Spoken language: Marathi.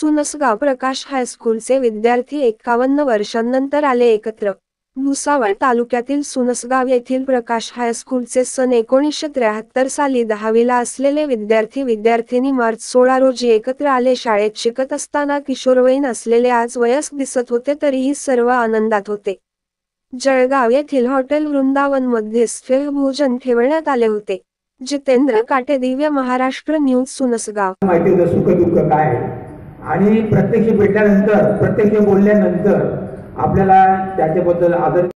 सुनसगाव प्रकाश हायस्कूलचे विद्यार्थी 51 वर्षांनंतर आले एकत्र। भुसावळ तालुक्यातील सुनसगाव येथील प्रकाश हायस्कूलचे सन 1973 साली 10वीला असलेले विद्यार्थी-विद्यार्थिनी मार्च 16 रोजी एकत्र आले। शाळेत शिकत असताना किशोरवयीन असलेले आज वयस्क दिसत होते, तरीही सर्व आनंदात होते। जळगाव येथील हॉटेल वृंदावनमध्ये स्नेहभोजन ठेवण्यात आले होते। जितेंद्र काटे, दिव्य महाराष्ट्र न्यूज, सुनसगाव। माहिती सुख दुःख काय आणि प्रत्यक्ष भेटल्यानंतर, प्रत्यक्ष बोलल्यानंतर आपल्याला त्याच्याबद्दल आदर